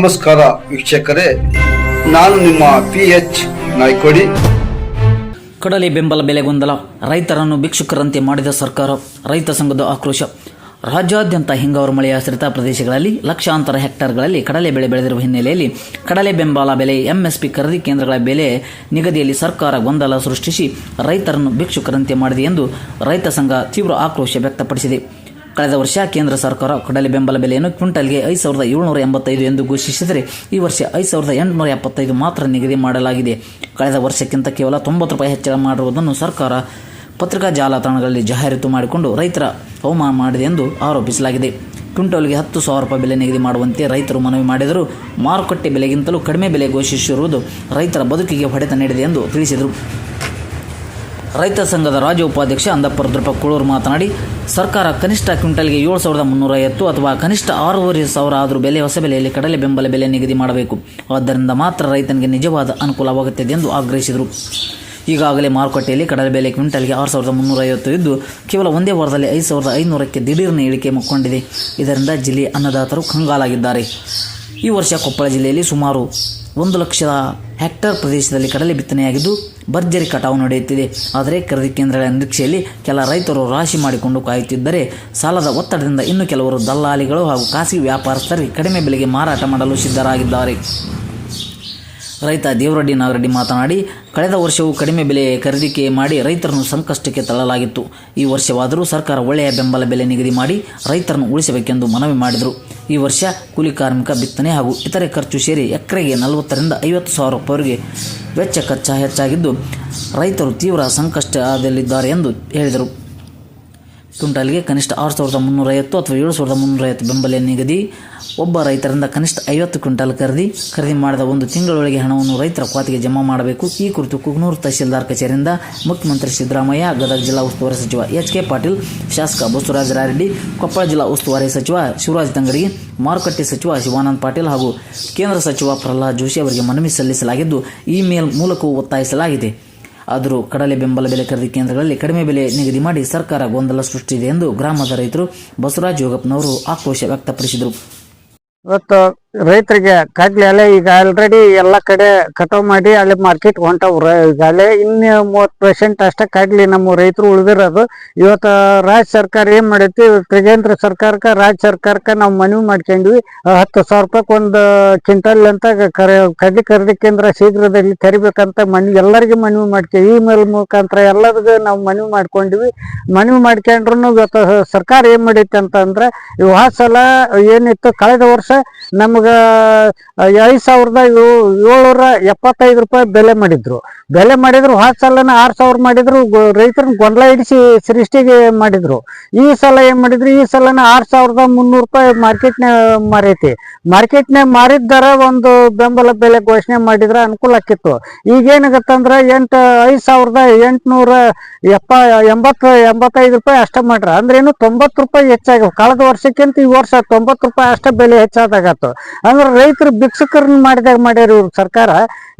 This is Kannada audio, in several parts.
ನಮಸ್ಕಾರ ವೀಕ್ಷಕರೇ, ನಾನು ನಿಮ್ಮ PH ನಾಯ್ಕೋಡಿ. ಕಡಲೆ ಬೆಂಬಲ ಬೆಲೆ ಗೊಂದಲ, ರೈತರನ್ನು ಭಿಕ್ಷುಕರಂತೆ ಮಾಡಿದ ಸರ್ಕಾರ, ರೈತ ಸಂಘದ ಆಕ್ರೋಶ. ರಾಜ್ಯಾದ್ಯಂತ ಹಿಂಗಾರು ಮಳೆಯ ಆಶ್ರಿತ ಪ್ರದೇಶಗಳಲ್ಲಿ ಲಕ್ಷಾಂತರ ಹೆಕ್ಟೇರ್ಗಳಲ್ಲಿ ಕಡಲೆ ಬೆಳೆ ಬೆಳೆದಿರುವ ಹಿನ್ನೆಲೆಯಲ್ಲಿ ಕಡಲೆ ಬೆಂಬಲ ಬೆಲೆ MSP ಖರೀದಿ ಕೇಂದ್ರಗಳ ಬೆಲೆ ನಿಗದಿಯಲ್ಲಿ ಸರ್ಕಾರ ಗೊಂದಲ ಸೃಷ್ಟಿಸಿ ರೈತರನ್ನು ಭಿಕ್ಷುಕರಂತೆ ಮಾಡಿದೆ ಎಂದು ರೈತ ಸಂಘ ತೀವ್ರ ಆಕ್ರೋಶ ವ್ಯಕ್ತಪಡಿಸಿದೆ. ಕಳೆದ ವರ್ಷ ಕೇಂದ್ರ ಸರ್ಕಾರ ಕಡಲೆ ಬೆಂಬಲ ಬೆಲೆಯನ್ನು ಕ್ವಿಂಟಲ್ಗೆ 5,785 ಎಂದು ಘೋಷಿಸಿದರೆ ಈ ವರ್ಷ 5,875 ಮಾತ್ರ ನಿಗದಿ ಮಾಡಲಾಗಿದೆ. ಕಳೆದ ವರ್ಷಕ್ಕಿಂತ ಕೇವಲ 90 ರೂಪಾಯಿ ಹೆಚ್ಚಳ ಮಾಡಿರುವುದನ್ನು ಸರ್ಕಾರ ಪತ್ರಿಕಾ ಜಾಲತಾಣಗಳಲ್ಲಿ ಜಾಹೀರಾತು ಮಾಡಿಕೊಂಡು ರೈತರ ಅವಮಾನ ಮಾಡಿದೆ ಎಂದು ಆರೋಪಿಸಲಾಗಿದೆ. ಕ್ವಿಂಟಲ್ಗೆ 10,000 ರೂಪಾಯಿ ಬೆಲೆ ನಿಗದಿ ಮಾಡುವಂತೆ ರೈತರು ಮನವಿ ಮಾಡಿದರೂ ಮಾರುಕಟ್ಟೆ ಬೆಲೆಗಿಂತಲೂ ಕಡಿಮೆ ಬೆಲೆ ಘೋಷಿಸಿರುವುದು ರೈತರ ಬದುಕಿಗೆ ಹೊಡೆತ ನೀಡಿದೆ ಎಂದು ತಿಳಿಸಿದರು. ರೈತ ಸಂಘದ ರಾಜ್ಯ ಉಪಾಧ್ಯಕ್ಷ ಅಂದಪ್ಪ ರುದ್ರಪ್ಪ ಕುಳೂರು ಮಾತನಾಡಿ, ಸರ್ಕಾರ ಕನಿಷ್ಠ ಕ್ವಿಂಟಲ್ಗೆ 7,350 ಅಥವಾ ಕನಿಷ್ಠ 6,500 ಆದರೂ ಬೆಲೆ ಹೊಸ ಬೆಲೆಯಲ್ಲಿ ಕಡಲೆ ಬೆಂಬಲ ಬೆಲೆ ನಿಗದಿ ಮಾಡಬೇಕು. ಆದ್ದರಿಂದ ಮಾತ್ರ ರೈತನಿಗೆ ನಿಜವಾದ ಅನುಕೂಲವಾಗುತ್ತದೆ ಎಂದು ಆಗ್ರಹಿಸಿದರು. ಈಗಾಗಲೇ ಮಾರುಕಟ್ಟೆಯಲ್ಲಿ ಕಡಲೆ ಬೆಲೆ ಕ್ವಿಂಟಲ್ಗೆ 6,350 ಇದ್ದು ಕೇವಲ ಒಂದೇ ವಾರದಲ್ಲಿ 5,500ಕ್ಕೆ ದಿಢೀರ್ನ ಇಳಿಕೆ ಮುಕ್ಕೊಂಡಿದೆ. ಇದರಿಂದ ಜಿಲ್ಲೆಯ ಅನ್ನದಾತರು ಕಂಗಾಲಾಗಿದ್ದಾರೆ. ಈ ವರ್ಷ ಕೊಪ್ಪಳ ಜಿಲ್ಲೆಯಲ್ಲಿ ಸುಮಾರು 1,00,000 ಹೆಕ್ಟೇರ್ ಪ್ರದೇಶದಲ್ಲಿ ಕಡಲೆ ಬಿತ್ತನೆಯಾಗಿದ್ದು ಭರ್ಜರಿ ಕಟಾವು ನಡೆಯುತ್ತಿದೆ. ಆದರೆ ಖರೀದಿ ಕೇಂದ್ರಗಳ ನಿರೀಕ್ಷೆಯಲ್ಲಿ ಕೆಲ ರೈತರು ರಾಶಿ ಮಾಡಿಕೊಂಡು ಕಾಯುತ್ತಿದ್ದರೆ ಸಾಲದ ಒತ್ತಡದಿಂದ ಇನ್ನು ಕೆಲವರು ದಲ್ಲಾಳಿಗಳು ಹಾಗೂ ಖಾಸಗಿ ವ್ಯಾಪಾರಸ್ಥರಿಗೆ ಕಡಿಮೆ ಬೆಲೆಗೆ ಮಾರಾಟ ಮಾಡಲು ಸಿದ್ಧರಾಗಿದ್ದಾರೆ. ರೈತ ದೇವರೆಡ್ಡಿ ನಾಗರೆಡ್ಡಿ ಮಾತನಾಡಿ, ಕಳೆದ ವರ್ಷವೂ ಕಡಿಮೆ ಬೆಲೆ ಖರೀದಿಕೆ ಮಾಡಿ ರೈತರನ್ನು ಸಂಕಷ್ಟಕ್ಕೆ ತಳ್ಳಲಾಗಿತ್ತು. ಈ ವರ್ಷವಾದರೂ ಸರ್ಕಾರ ಒಳ್ಳೆಯ ಬೆಂಬಲ ಬೆಲೆ ನಿಗದಿ ಮಾಡಿ ರೈತರನ್ನು ಉಳಿಸಬೇಕೆಂದು ಮನವಿ ಮಾಡಿದರು. ಈ ವರ್ಷ ಕೂಲಿ ಕಾರ್ಮಿಕ, ಬಿತ್ತನೆ ಹಾಗೂ ಇತರೆ ಖರ್ಚು ಸೇರಿ ಎಕರೆಗೆ 40,000ರಿಂದ 50,000 ರೂಪಾಯಿವರೆಗೆ ವೆಚ್ಚ ಹೆಚ್ಚಾಗಿದ್ದು ರೈತರು ತೀವ್ರ ಸಂಕಷ್ಟದಲ್ಲಿದ್ದಾರೆ ಎಂದು ಹೇಳಿದರು. ಕ್ವಿಂಟಲ್ಗೆ ಕನಿಷ್ಠ 6,350 ಅಥವಾ 7,350 ಬೆಂಬಲ ನಿಗದಿ. ಒಬ್ಬ ರೈತರಿಂದ ಕನಿಷ್ಠ 50 ಕ್ವಿಂಟಲ್ ಖರೀದಿ ಮಾಡಿದ ಒಂದು ತಿಂಗಳೊಳಗೆ ಹಣವನ್ನು ರೈತರ ಖಾತೆಗೆ ಜಮಾ ಮಾಡಬೇಕು. ಈ ಕುರಿತು ಕುಗ್ನೂರು ತಹಶೀಲ್ದಾರ್ ಕಚೇರಿಯಿಂದ ಮುಖ್ಯಮಂತ್ರಿ ಸಿದ್ದರಾಮಯ್ಯ, ಗದಗ ಜಿಲ್ಲಾ ಉಸ್ತುವಾರಿ ಸಚಿವ HK ಪಾಟೀಲ್, ಶಾಸಕ ಬಸವರಾಜ ರಾಯರೆಡ್ಡಿ, ಕೊಪ್ಪಳ ಜಿಲ್ಲಾ ಉಸ್ತುವಾರಿ ಸಚಿವ ಶಿವರಾಜ್ ತಂಗಡಗಿ, ಮಾರುಕಟ್ಟೆ ಸಚಿವ ಶಿವಾನಂದ ಪಾಟೀಲ್ ಹಾಗೂ ಕೇಂದ್ರ ಸಚಿವ ಪ್ರಹ್ಲಾದ್ ಜೋಶಿ ಅವರಿಗೆ ಮನವಿ ಸಲ್ಲಿಸಲಾಗಿದ್ದು ಇಮೇಲ್ ಮೂಲಕವೂ ಒತ್ತಾಯಿಸಲಾಗಿದೆ. ಆದರೂ ಕಡಲೆ ಬೆಂಬಲ ಬೆಲೆ ಖರೀದಿ ಕೇಂದ್ರಗಳಲ್ಲಿ ಕಡಿಮೆ ಬೆಲೆ ನಿಗದಿ ಮಾಡಿ ಸರ್ಕಾರ ಗೊಂದಲ ಸೃಷ್ಟಿಸಿದೆ ಎಂದು ಗ್ರಾಮದ ರೈತರು ಬಸವರಾಜ್ ಯೋಗಪ್ಪನವರು ಆಕ್ರೋಶ ವ್ಯಕ್ತಪಡಿಸಿದರು. ಇವತ್ತು ರೈತರಿಗೆ ಕಡ್ಲೆ ಅಲೆ ಈಗ ಆಲ್ರೆಡಿ ಎಲ್ಲ ಕಡೆ ಕಟಾವ್ ಮಾಡಿ ಅಲ್ಲಿ ಮಾರ್ಕೆಟ್ ಹೊಂಟವ್ರ. ಈಗಾಗಲೇ ಇನ್ನು 30% ಅಷ್ಟೇ ಕಡ್ಲಿ ನಮ್ಮ ರೈತರು ಉಳಿದಿರೋದು. ಇವತ್ತು ರಾಜ್ಯ ಸರ್ಕಾರ ಏನ್ ಮಾಡೈತಿ, ಕೇಂದ್ರ ಸರ್ಕಾರಕ್ಕೆ ರಾಜ್ಯ ಸರ್ಕಾರಕ್ಕೆ ನಾವು ಮನವಿ ಮಾಡ್ಕೊಂಡ್ವಿ. 10,000 ರೂಪಾಯಿ ಒಂದು ಕ್ವಿಂಟಲ್ ಅಂತ ಕಡ್ಲಿ ಖರೀದಿ ಕೇಂದ್ರ ಶೀಘ್ರದಲ್ಲಿ ತೆರಿಬೇಕಂತ ಎಲ್ಲರಿಗೂ ಮನವಿ ಮಾಡ್ತೀವಿ. ಇಮೇಲ್ ಮುಖಾಂತರ ಎಲ್ಲರಿಗೂ ನಾವು ಮನವಿ ಮಾಡ್ಕೊಂಡ್ವಿ. ಮನವಿ ಮಾಡ್ಕೊಂಡ್ರು ಇವತ್ತು ಸರ್ಕಾರ ಏನ್ ಮಾಡೈತಿ ಅಂತಂದ್ರೆ, ಈ ಸಲ ಏನಿತ್ತು ಕಳೆದ ವರ್ಷ ನಮ್ಗ 5,775 ರೂಪಾಯಿ ಬೆಲೆ ಮಾಡಿದ್ರು. ಸಲನ 6,000 ಮಾಡಿದ್ರು. ರೈತರನ್ನ ಗೊಂದಲ ಹಿಡಿಸಿ ಸೃಷ್ಟಿಗೆ ಮಾಡಿದ್ರು. ಈ ಸಲ ಏನ್ ಮಾಡಿದ್ರು, ಈ ಸಲನ 6,300 ರೂಪಾಯಿ ಮಾರ್ಕೆಟ್ನ್ಯಾಗ ಮಾರಿದ್ದಾರ ಒಂದು ಬೆಂಬಲ ಬೆಲೆ ಘೋಷಣೆ ಮಾಡಿದ್ರ ಅನುಕೂಲ ಆಕಿತ್ತು. ಈಗೇನಾಗತ್ತಂದ್ರ 5,885 ರೂಪಾಯಿ ಅಷ್ಟ ಮಾಡ್ರ. ಅಂದ್ರೇನು 90 ರೂಪಾಯಿ ಹೆಚ್ಚಾಗ ಕಳೆದ ವರ್ಷಕ್ಕಿಂತ ಈ ವರ್ಷ 90 ರೂಪಾಯಿ ಅಷ್ಟ ಬೆಲೆ ಹೆಚ್ಚಾದಾಗತ್ತು. ಅಂದ್ರೆ ರೈತರು ಭಿಕ್ಷುಕರನ್ನ ಮಾಡ್ಯಾರ ಇವ್ರ ಸರ್ಕಾರ.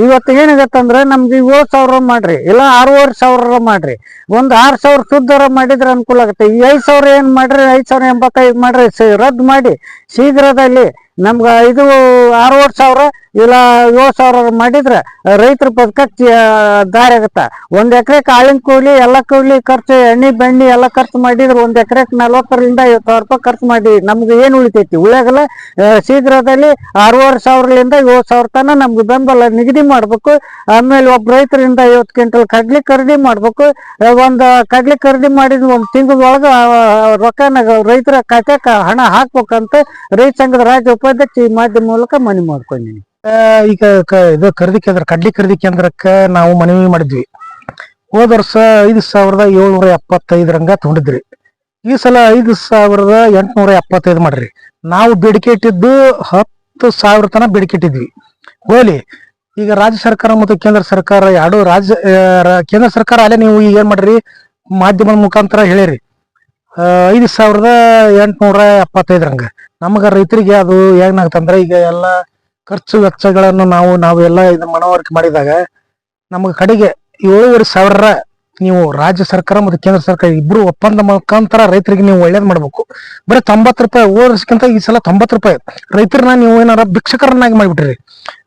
ಇವತ್ತು ಏನಾಗತ್ತಂದ್ರ ನಮ್ಗೆ 7,000 ಮಾಡ್ರಿ, ಇಲ್ಲ 6,500 ಮಾಡ್ರಿ, ಒಂದ್ 6,000 ಶುದ್ಧರ ಮಾಡಿದ್ರೆ ಅನುಕೂಲ ಆಗುತ್ತೆ. ಈ 5,000 ಏನ್ ಮಾಡ್ರಿ, 5,085 ಮಾಡ್ರಿ, ರದ್ದು ಮಾಡಿ ಶೀಘ್ರದಲ್ಲಿ ನಮ್ಗ 6,500 ಇಲ್ಲ 7,000 ಮಾಡಿದ್ರೆ ರೈತರ ಬದುಕಕ್ಕೆ ದಾರಿ ಆಗತ್ತ. 1 ಎಕರೆಕ್ ಆಳಿನ ಕೂಲಿ ಎಲ್ಲ ಕೂಲಿ ಖರ್ಚು, ಎಣ್ಣೆ ಬೆಣ್ಣೆ ಎಲ್ಲ ಖರ್ಚು ಮಾಡಿದ್ರೆ 1 ಎಕರೆಕ್ 40,000ರಿಂದ 50,000 ರೂಪಾಯಿ ಖರ್ಚು ಮಾಡಿ ನಮ್ಗೆ ಏನ್ ಉಳಿತೈತಿ? ಉಳಿಯಾಗಲ್ಲ. ಶೀಘ್ರದಲ್ಲಿ 6,500ರಿಂದ 7,000 ತನ ನಮ್ಗೆ ಬೆಂಬಲ ನಿಗದಿ ಮಾಡ್ಬೇಕು. ಆಮೇಲೆ ಒಬ್ಬ ರೈತರಿಂದ 50 ಕ್ವಿಂಟಲ್ ಕಡ್ಲಿ ಖರೀದಿ ಮಾಡ್ಬೇಕು. ಒಂದು ಕಡ್ಲಿ ಖರೀದಿ ಮಾಡಿದ 1 ತಿಂಗಳೊಳಗ ರೊಕ್ಕನ ರೈತರ ಖಾತೆಕ ಹಣ ಹಾಕ್ಬೇಕಂತ ರೈತ ಸಂಘದ ರಾಜ್ಯ ಉಪಾಧ್ಯಕ್ಷ ಈ ಮಾಧ್ಯಮ ಮೂಲಕ ಮನವಿ ಮಾಡ್ಕೊಂಡಿನಿ. ಈಗ ಇದು ಖರೀದಿ ಕೇಂದ್ರ, ಕಡ್ಲಿ ಖರೀದಿ ಕೇಂದ್ರಕ್ಕೆ ನಾವು ಮನವಿ ಮಾಡಿದ್ವಿ. ಹೋದ ವರ್ಷ 5,775 ರಂಗ ತಗೊಂಡಿದ್ರಿ. ಈ ಸಲ 5,875 ಮಾಡ್ರಿ. ನಾವು ಬೇಡಿಕೆ ಇಟ್ಟಿದ್ದು 10,000 ತನ ಬೇಡಿಕೆ ಇಟ್ಟಿದ್ವಿ. ಹೋಲಿ ಈಗ ರಾಜ್ಯ ಸರ್ಕಾರ ಮತ್ತು ಕೇಂದ್ರ ಸರ್ಕಾರ ಎರಡು ಕೇಂದ್ರ ಸರ್ಕಾರ ಅಲ್ಲೇ ನೀವು ಈಗ ಏನ್ ಮಾಡ್ರಿ, ಮಾಧ್ಯಮದ ಮುಖಾಂತರ ಹೇಳಿರಿ 5,875 ರಂಗ. ನಮಗ ರೈತರಿಗೆ ಅದು ಏನಾಗ್ತಂದ್ರೆ, ಈಗ ಎಲ್ಲ ಖರ್ಚು ವೆಚ್ಚಗಳನ್ನು ನಾವೆಲ್ಲ ಇದು ಮನವರಿಕೆ ಮಾಡಿದಾಗ ನಮಗೆ ಕಡೆಗೆ 7,500 ನೀವು ರಾಜ್ಯ ಸರ್ಕಾರ ಮತ್ತು ಕೇಂದ್ರ ಸರ್ಕಾರ ಇಬ್ರು ಒಪ್ಪಂದ ಮುಖಾಂತರ ರೈತರಿಗೆ ನೀವು ಒಳ್ಳೇದ್ ಮಾಡ್ಬೇಕು. ಬರೀ 90 ರೂಪಾಯಿ ಹೋದ ವರ್ಷಕ್ಕಿಂತ ಈ ಸಲ 90 ರೂಪಾಯಿ ರೈತರನ್ನ ನೀವು ಏನಾರ ಭಿಕ್ಷಕರನ್ನಾಗಿ ಮಾಡಿಬಿಟ್ರಿ.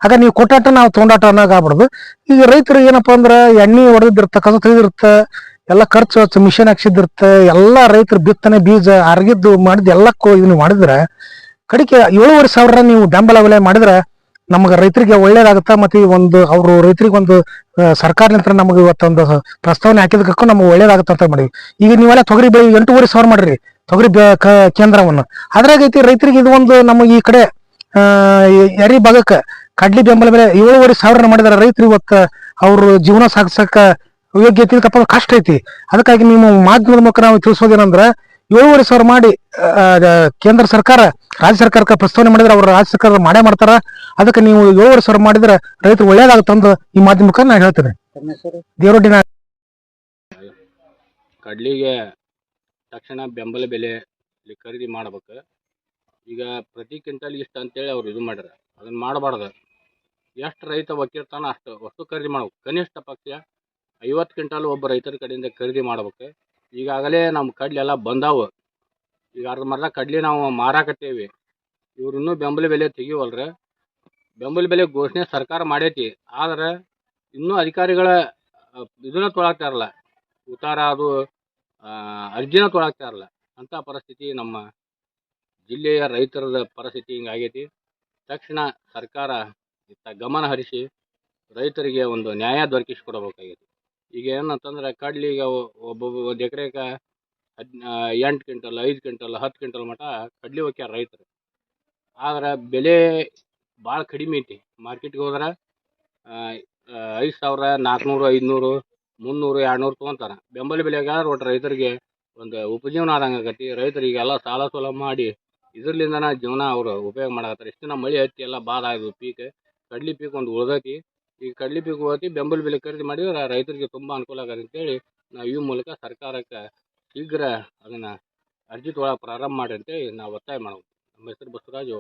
ಆಗ ನೀವು ಕೊಟ್ಟಾಟ ನಾವು ತೊಗೊಂಡಾಟ ಅನ್ನೋಕೆ ಆಗ್ಬಾರ್ದು. ಈಗ ರೈತರು ಏನಪ್ಪಾ ಅಂದ್ರ ಎಣ್ಣೆ ಹೊಡೆದಿರ್ತ, ಕಸ ತೆಗೆದಿರ್ತ, ಎಲ್ಲ ಖರ್ಚು ಮಿಷನ್ ಹಾಕ್ಸಿದಿರ್ತ, ಎಲ್ಲಾ ರೈತರು ಬಿತ್ತನೆ ಬೀಜ ಅರಗಿದ್ದು ಮಾಡಿದ್ ಎಲ್ಲಕ್ಕೂ ಇದನ್ನ ಮಾಡಿದ್ರೆ ಕಡಿಕೆ 7,500 ನೀವು ಬೆಂಬಲ ಬೆಲೆ ಮಾಡಿದ್ರೆ ನಮ್ಗೆ ರೈತರಿಗೆ ಒಳ್ಳೇದಾಗತ್ತ. ಮತ್ತೆ ಈ ಒಂದು ಅವರು ರೈತರಿಗೆ ಒಂದು ಸರ್ಕಾರಲಿಂತ್ರ ನಮಗೆ ಇವತ್ತೊಂದು ಪ್ರಸ್ತಾವನೆ ಹಾಕಿದಕ್ಕೂ ನಮ್ಗೆ ಒಳ್ಳೇದಾಗತ್ತ ಅಂತ ಮಾಡಿವಿ. ಈಗ ನೀವೆಲ್ಲ ತೊಗರಿ ಬೆಳೆ 8,500 ಮಾಡ್ರಿ ತೊಗರಿ ಕೇಂದ್ರವನ್ನು. ಅದ್ರಾಗ ಐತಿ ರೈತರಿಗೆ ಇದು ಒಂದು ನಮಗೆ ಈ ಕಡೆ ಎರಿ ಭಾಗಕ್ಕೆ ಕಡ್ಲಿ ಬೆಂಬಲ ಬೆಲೆ 7,500 ಮಾಡಿದಾರೆ. ರೈತರು ಇವತ್ತ ಅವ್ರ ಜೀವನ ಸಾಗಿಸಕ ಯೋಗ್ಯತೆ ಇದಕ್ಕಪ್ಪ ಕಷ್ಟ ಐತಿ. ಅದಕ್ಕಾಗಿ ನೀವು ಮಾಧ್ಯಮದ ಮುಖ ನಾವು ತಿಳಿಸೋದೇನಂದ್ರ 7,500 ಮಾಡಿ ಕೇಂದ್ರ ಸರ್ಕಾರ ರಾಜ್ಯ ಸರ್ಕಾರಕ್ಕೆ ಪ್ರಸ್ತಾವನೆ ಮಾಡಿದ್ರೆ ಅವ್ರು ರಾಜ್ಯ ಸರ್ಕಾರ ಮಾಡೇ ಮಾಡ್ತಾರ. ಅದಕ್ಕೆ ನೀವು 7,500 ಮಾಡಿದ್ರೆ ರೈತರು ಒಳ್ಳೇದಾಗುತ್ತಂದು ಈ ಮಾಧ್ಯಮಕ್ಕೆ ನಾನು ಹೇಳ್ತೇನೆ. ದೇವರೊಡ್ಡಿನ ಕಡ್ಲಿಗೆ ತಕ್ಷಣ ಬೆಂಬಲ ಬೆಲೆ ಖರೀದಿ ಮಾಡ್ಬೇಕು. ಈಗ ಪ್ರತಿ ಕ್ವಿಂಟಲ್ ಇಷ್ಟ ಅಂತೇಳಿ ಅವ್ರು ಇದು ಮಾಡ್ಯಾರ, ಅದನ್ನ ಮಾಡಬಾರ್ದು. ಎಷ್ಟು ರೈತ ಒಕ್ಕಿರ್ತಾನ ಅಷ್ಟು ಖರೀದಿ ಮಾಡ್ಬೇಕು. ಕನಿಷ್ಠ ಪಕ್ಷ 50 ಕ್ವಿಂಟಲ್ ಒಬ್ಬ ರೈತರ ಕಡೆಯಿಂದ ಖರೀದಿ ಮಾಡ್ಬೇಕು. ಈಗಾಗಲೇ ನಮ್ಮ ಕಡ್ಲಿ ಎಲ್ಲ ಬಂದಾವು. ಈಗ ಅರ್ಧಂಬರ್ಧ ಕಡ್ಲಿ ನಾವು ಮಾರಾಕತ್ತೇವಿ. ಇವ್ರು ಇನ್ನೂ ಬೆಂಬಲ ಬೆಲೆ ತೆಗಿವಲ್ರ. ಬೆಂಬಲ ಬೆಲೆ ಘೋಷಣೆ ಸರ್ಕಾರ ಮಾಡೈತಿ, ಆದ್ರೆ ಇನ್ನೂ ಅಧಿಕಾರಿಗಳ ಇದನ್ನ ತೊಳಾಗ್ತಾ ಇರಲ್ಲ, ಉತ್ತಾರ ಅದು ಅರ್ಜಿನ ತೊಳಾಗ್ತಾ ಇರಲ್ಲ. ಅಂಥ ಪರಿಸ್ಥಿತಿ ನಮ್ಮ ಜಿಲ್ಲೆಯ ರೈತರದ ಪರಿಸ್ಥಿತಿ ಹಿಂಗಾಗೈತಿ. ತಕ್ಷಣ ಸರ್ಕಾರ ಇತ್ತ ಗಮನ ಹರಿಸಿ ರೈತರಿಗೆ ಒಂದು ನ್ಯಾಯ ದೊರಕಿಸಿಕೊಡಬೇಕಾಗೈತಿ. ಈಗ ಏನಂತಂದ್ರೆ ಕಡ್ಲಿಗೆ ಒಂದು ಎಕರೆಗೆ 8 ಕ್ವಿಂಟಲ್ 5 ಕ್ವಿಂಟಲ್ 10 ಕ್ವಿಂಟಲ್ ಮಟ ಕಡ್ಲಿ ಒಕ್ಕ್ಯಾರ ರೈತರು. ಆದ್ರೆ ಬೆಲೆ ಭಾಳ ಕಡಿಮೆ ಐತಿ. ಮಾರ್ಕೆಟ್ಗೆ ಹೋದ್ರೆ 5,000 400 500 300 200 ತೊಗೊಂತಾರೆ. ಬೆಂಬಲ ಬೆಲೆಗಾದ್ರೆ ಒಟ್ಟು ರೈತರಿಗೆ ಒಂದು ಉಪಜೀವನ ಆದಂಗೆ ಆಗತಿ. ರೈತರಿಗೆಲ್ಲ ಸಾಲ ಸೋಲ ಮಾಡಿ ಇದ್ರಲಿಂದನ ಜೀವನ ಅವರು ಉಪಯೋಗ ಮಾಡಕತ್ತಾರೆ. ಇಷ್ಟು ದಿನ ಮಳೆ ಹತ್ತಿ ಎಲ್ಲ ಬಾದ ಆಗೋದು ಪೀಕ್, ಕಡ್ಲಿ ಪೀಕ್ ಒಂದು ಉಳ್ದೈತಿ. ಈಗ ಕಡ್ಲಿ ಪೀಕ್ ಹೋಗಿ ಬೆಂಬಲ ಬೆಲೆ ಖರೀದಿ ಮಾಡಿದ್ರೆ ರೈತರಿಗೆ ತುಂಬ ಅನುಕೂಲ ಆಗತ್ತೆ ಅಂತೇಳಿ ನಾವು ಈ ಮೂಲಕ ಸರ್ಕಾರಕ್ಕೆ ಶೀಘ್ರ ಅದನ್ನು ಅರ್ಜಿ ತೊಗೊಳಕ್ಕೆ ಪ್ರಾರಂಭ ಮಾಡಿ ಅಂತೇಳಿ ನಾವು ಒತ್ತಾಯ ಮಾಡ್ಬೇಕು. ನಮ್ಮ ಹೆಸರು ಬಸವರಾಜ್.